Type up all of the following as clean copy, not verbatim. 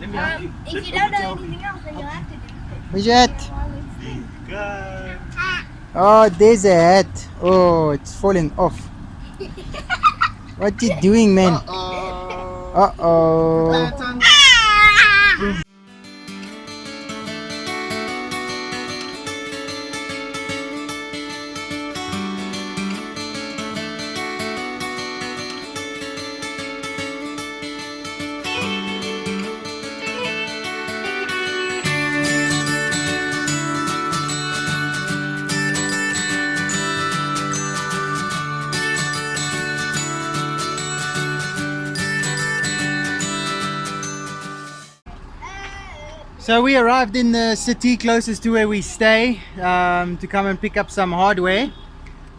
Let me help you. If you don't know anything else, then you'll have to do it. Midget. Go. Oh, there's a hat. Oh, it's falling off. What you doing, man? Uh-oh. Uh-oh. Lanterns. So we arrived in the city closest to where we stay to come and pick up some hardware,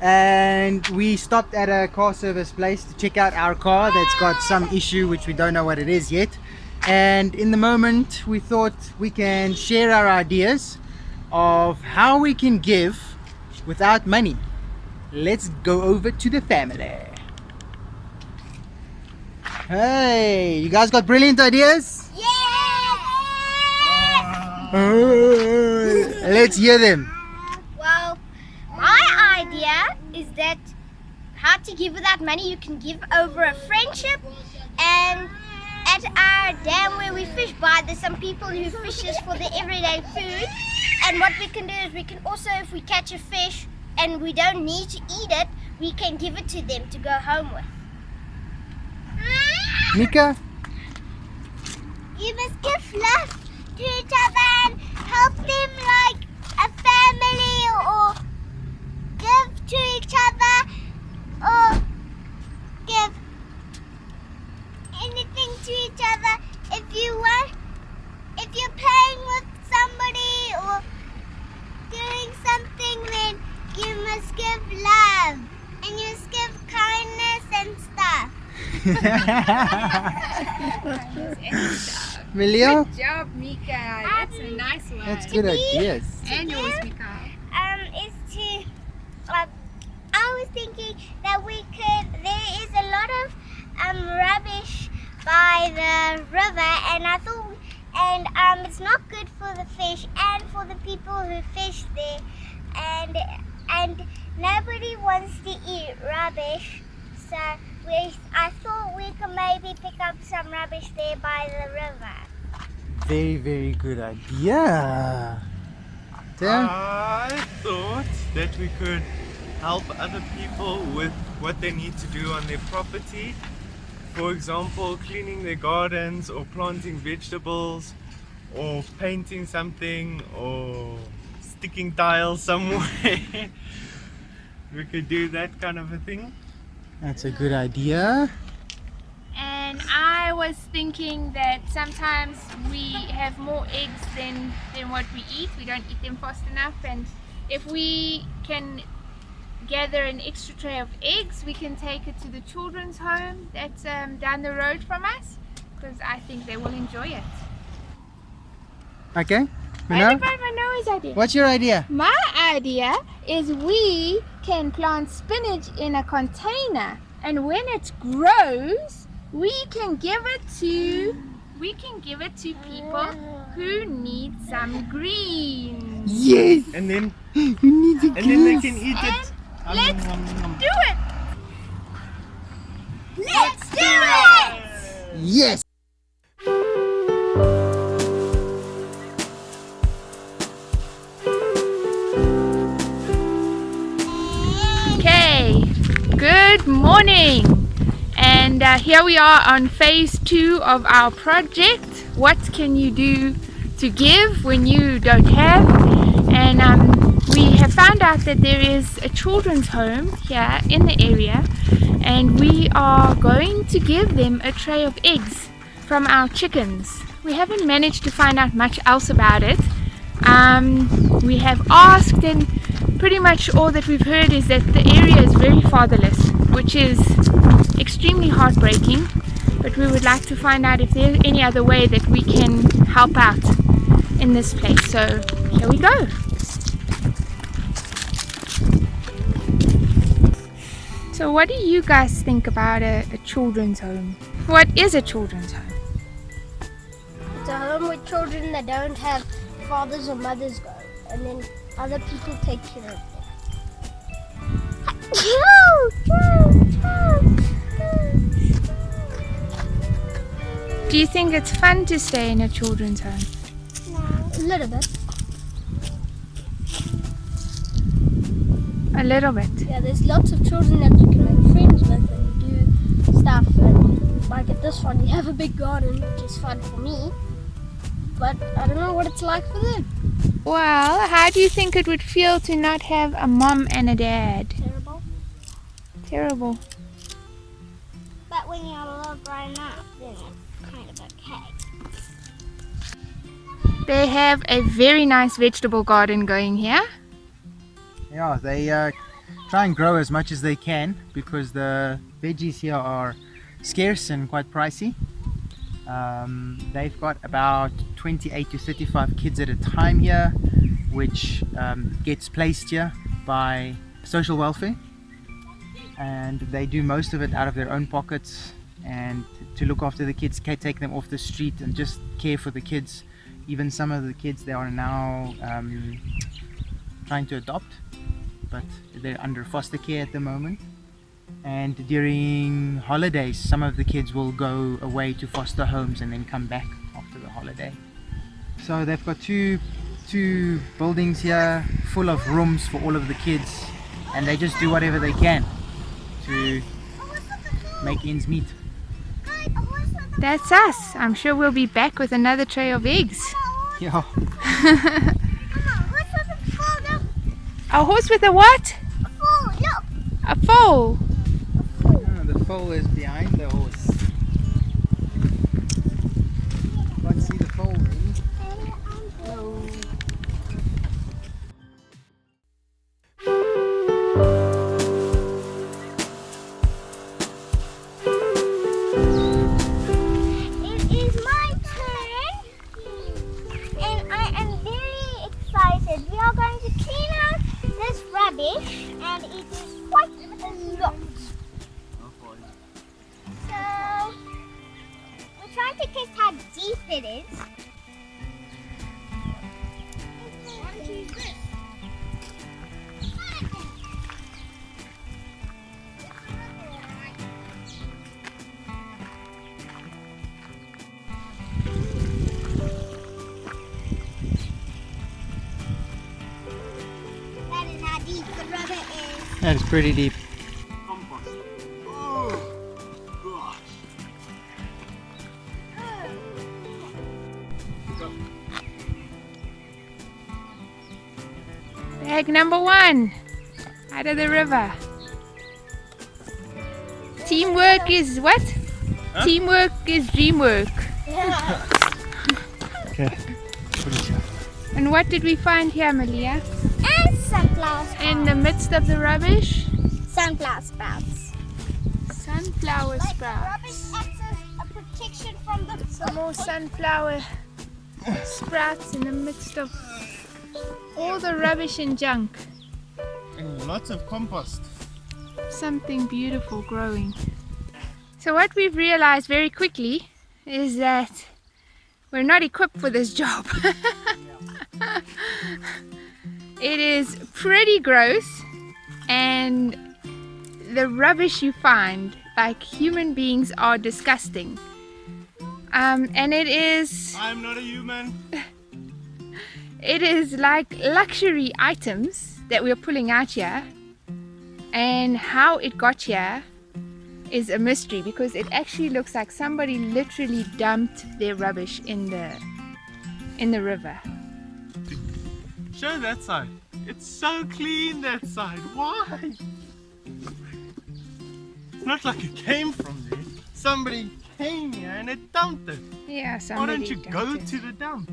and we stopped at a car service place to check out our car that's got some issue which we don't know what it is yet. And in the moment we thought we can share our ideas of how we can give without money. Let's go over to the family. Hey, you guys got brilliant ideas? Let's hear them. Well, my idea is that how to give without money, you can give over a friendship. And at our dam where we fish by, there's some people who fishes for their everyday food. And what we can do is we can also, if we catch a fish and we don't need to eat it, we can give it to them to go home with. Mika? You must give love to each other and help them like a family, or give to each other, or give anything to each other. If you want, if you're playing with somebody or doing something, then you must give love and you must give kindness and stuff. Milio? Good job, Mika. That's a nice one. That's good ideas. And yours, Mika. Is to I was thinking that we could, there is a lot of rubbish by the river, and I thought, and it's not good for the fish and for the people who fish there, and nobody wants to eat rubbish, so I thought we could maybe pick up some rubbish there by the river. Very, very good idea. Tim? I thought that we could help other people with what they need to do on their property. For example, cleaning their gardens or planting vegetables or painting something or sticking tiles somewhere. We could do that kind of a thing. That's a good idea. And I was thinking that sometimes we have more eggs than what we eat. We don't eat them fast enough, and if we can gather an extra tray of eggs, we can take it to the children's home that's down the road from us, because I think they will enjoy it. Okay. I know his idea. What's your idea? My idea is we can plant spinach in a container, and when it grows, we can give it to people who need some greens. Yes! And then You need the and then they can eat it. Let's do it. Let's do it! Yes! Okay, good morning, and here we are on phase 2 of our project. What can you do to give when you don't have? And we have found out that there is a children's home here in the area, and we are going to give them a tray of eggs from our chickens. We haven't managed to find out much else about it. We have asked, and pretty much all that we've heard is that the area is very fatherless, which is extremely heartbreaking, but we would like to find out if there's any other way that we can help out in this place. So here we go. So what do you guys think about a children's home? What is a children's home? a home where children that don't have fathers or mothers go, and then other people take care of them. Do you think it's fun to stay in a children's home? A little bit. A little bit. Yeah, there's lots of children that you can make friends with and do stuff. And like at this one, you have a big garden, which is fun for me. But I don't know what it's like for them. Well, how do you think it would feel to not have a mom and a dad? Terrible. Terrible. But when you're a little grown up, then it's kind of okay. They have a very nice vegetable garden going here. Yeah, they try and grow as much as they can because the veggies here are scarce and quite pricey. They've got about 28 to 35 kids at a time here, which gets placed here by social welfare, and they do most of it out of their own pockets and to look after the kids, take them off the street and just care for the kids. Even some of the kids they are now trying to adopt, but they're under foster care at the moment. And during holidays, some of the kids will go away to foster homes and then come back after the holiday. So they've got two buildings here full of rooms for all of the kids, and they just do whatever they can to make ends meet. That's us. I'm sure we'll be back with another tray of eggs. Yeah. A horse with a what? A foal. The foal is behind the horse. Can't see the foal really. It is my turn, and I am very excited. We are going to clean out this rubbish, and it is quite a lot. So, we're trying to test how deep it is. That is how deep the rubber is. That is pretty deep. Compost. Oh, gosh. Bag number 1 out of the river. Teamwork is what? Huh? Teamwork is dreamwork. Yeah. Okay, put it here. And what did we find here, Malia? And sunflower sprouts. In the midst of the rubbish? Sunflower sprouts. Sunflower Rubbish sprouts. acts as a protection from the Some more sunflower sprouts in the midst of all the rubbish and junk. And lots of compost. Something beautiful growing. So what we've realized very quickly is that we're not equipped for this job. It is pretty gross, and the rubbish you find, like human beings, are disgusting. And it is I'm not a human. It is like luxury items that we're pulling out here, and how it got here is a mystery, because it actually looks like somebody literally dumped their rubbish in the river. Show that side. It's so clean, that side. Why? It's not like it came from there. Somebody came here and it dumped it. Yeah, Why somebody don't you go dumped it. to the dump?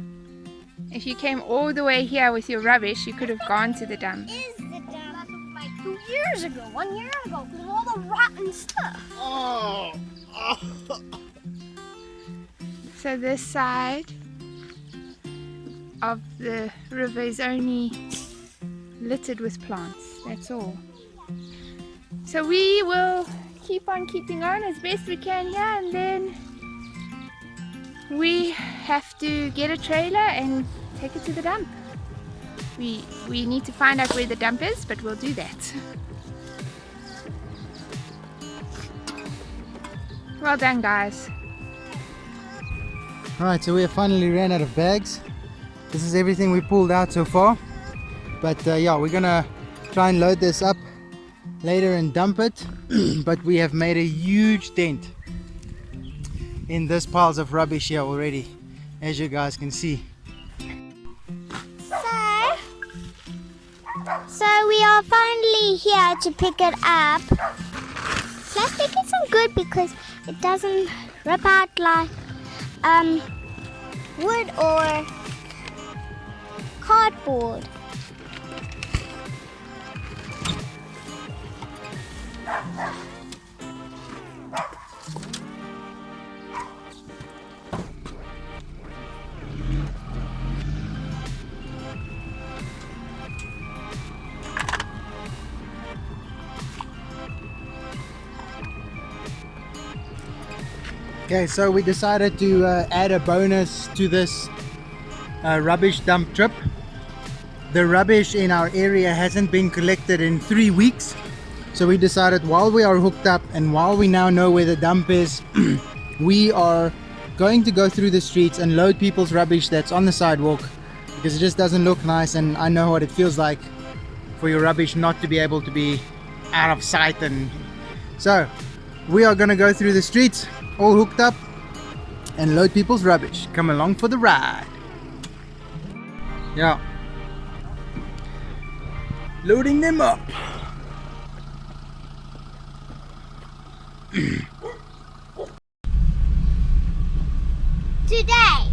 If you came all the way here with your rubbish, you could have gone to the dump. is the dump like 2 years ago, 1 year ago, because of all the rotten stuff. Oh. So this side of the river is only littered with plants, that's all. So we will keep on keeping on as best we can here, and then we have to get a trailer and take it to the dump. We need to find out where the dump is, but we'll do that. Well done, guys. Alright, so we have finally ran out of bags. This is everything we pulled out so far. But yeah, we're gonna try and load this up later and dump it. But we have made a huge dent in this piles of rubbish here already, as you guys can see. So we are finally here to pick it up. Plastic isn't good because it doesn't rip out like wood or cardboard. Okay, so we decided to add a bonus to this rubbish dump trip. The rubbish in our area hasn't been collected in 3 weeks, so we decided while we are hooked up and while we now know where the dump is, we are going to go through the streets and load people's rubbish that's on the sidewalk, because it just doesn't look nice, and I know what it feels like for your rubbish not to be able to be out of sight. And so we are going to go through the streets all hooked up and load people's rubbish. Come along for the ride. Yeah, loading them up. Today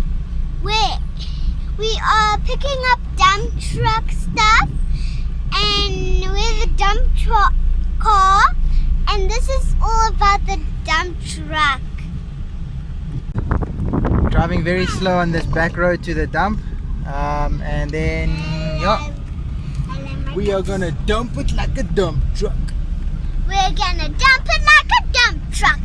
we are picking up dump truck stuff, and we're the dump truck car, and this is all about the dump truck. Driving very slow on this back road to the dump, and then yeah, we are gonna dump it like a dump truck. We're gonna dump it like a dump truck.